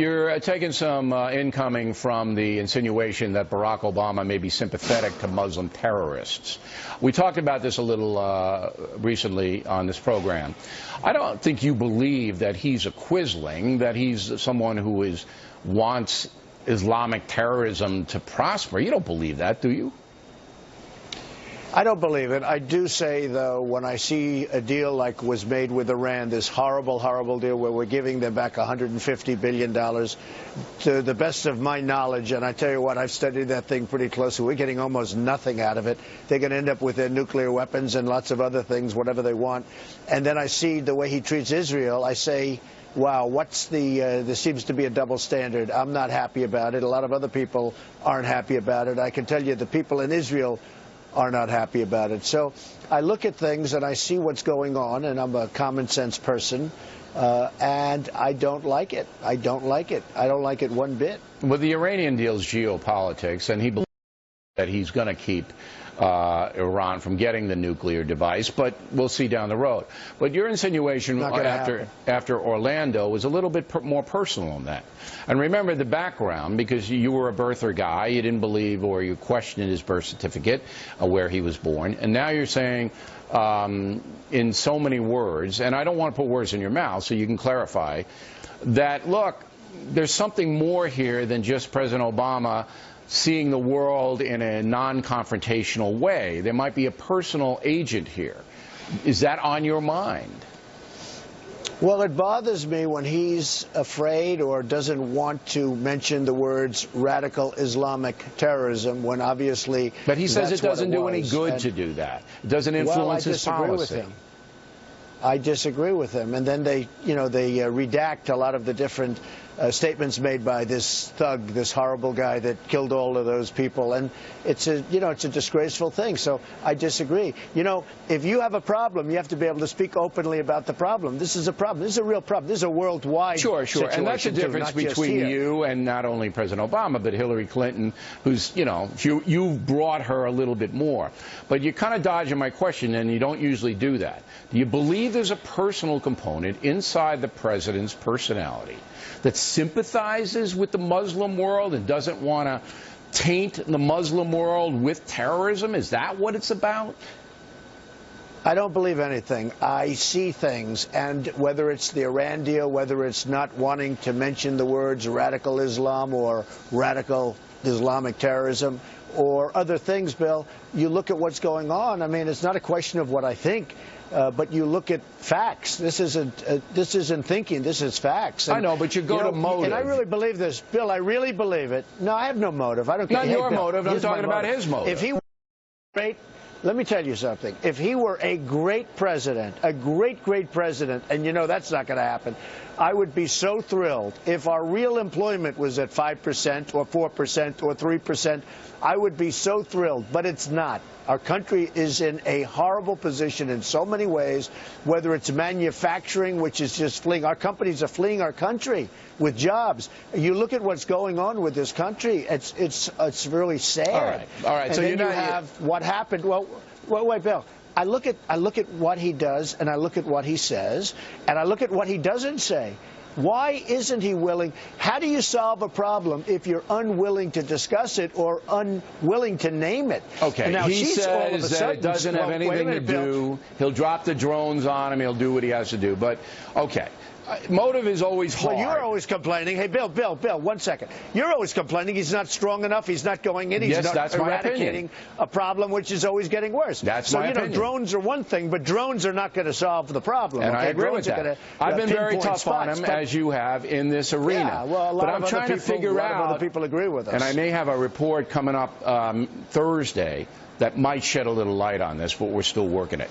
You're taking some incoming from the insinuation that Barack Obama may be sympathetic to Muslim terrorists. We talked about this a little recently on this program. I don't think you believe that he's a quisling, that he's someone who wants Islamic terrorism to prosper. You don't believe that, do you? I don't believe it. I do say, though, when I see a deal like was made with Iran, this horrible, horrible deal where we're giving them back $150 billion, to the best of my knowledge, and I tell you what, I've studied that thing pretty closely, we're getting almost nothing out of it. They're going to end up with their nuclear weapons and lots of other things, whatever they want. And then I see the way he treats Israel, I say, wow, there seems to be a double standard. I'm not happy about it. A lot of other people aren't happy about it. I can tell you the people in Israel are not happy about it. So I look at things and I see what's going on, and I'm a common sense person, and I don't like it. I don't like it. I don't like it one bit. Well, the Iranian deal's geopolitics, and he believes that he's going to keep Iran from getting the nuclear device, but we'll see down the road. But your insinuation after Orlando was a little bit more personal than that. And remember the background, because you were a birther guy, you didn't believe or you questioned his birth certificate, where he was born, and now you're saying in so many words, and I don't want to put words in your mouth, so you can clarify, that, look, there's something more here than just President Obama seeing the world in a non-confrontational way. There might be a personal agent here. Is that on your mind? Well, it bothers me when he's afraid or doesn't want to mention the words radical Islamic terrorism, when obviously But he says it doesn't do any good to do that. It doesn't influence his policy. I disagree with him. And then they redact a lot of the different statements made by this thug, this horrible guy that killed all of those people. And it's a disgraceful thing. So I disagree. You know, if you have a problem, you have to be able to speak openly about the problem. This is a problem. This is a real problem. This is a worldwide situation. And that's the difference between you and not only President Obama, but Hillary Clinton, who's, you've brought her a little bit more. But you're kind of dodging my question, and you don't usually do that. Do you believe there's a personal component inside the president's personality that sympathizes with the Muslim world and doesn't want to taint the Muslim world with terrorism? Is that what it's about? I don't believe anything. I see things, and whether it's the Iran deal, whether it's not wanting to mention the words radical Islam or radical Islamic terrorism or other things, Bill, you look at what's going on. I mean, it's not a question of what I think. But you look at facts. This isn't thinking. This is facts. And, I know, but you go to motive. And I really believe this, Bill. I really believe it. No, I have no motive. I don't care. Not your motive. I'm talking about his motive. If he were great, let me tell you something. If he were a great president, a great president, and that's not going to happen, I would be so thrilled. If our real employment was at 5% or 4% or 3%, I would be so thrilled. But it's not. Our country is in a horrible position in so many ways, whether it's manufacturing, which is just fleeing. Our companies are fleeing our country with jobs. You look at what's going on with this country, it's really sad. All right. And so then you have what happened. Well, wait, Bill. I look at what he does, and I look at what he says, and I look at what he doesn't say. Why isn't he willing? How do you solve a problem if you're unwilling to discuss it or unwilling to name it? Okay, now, he says that it doesn't have anything to do. He'll drop the drones on him. He'll do what he has to do. But, okay. Motive is always hard. Well, you're always complaining. Hey, Bill, 1 second. You're always complaining he's not strong enough. He's not going in. He's not eradicating a problem which is always getting worse. That's my opinion. Drones are one thing, but drones are not going to solve the problem. And okay? I agree drones with that. I've been very tough on him, as you have, in this arena. Yeah, well, a lot of other people agree with us. And I may have a report coming up Thursday that might shed a little light on this, but we're still working it.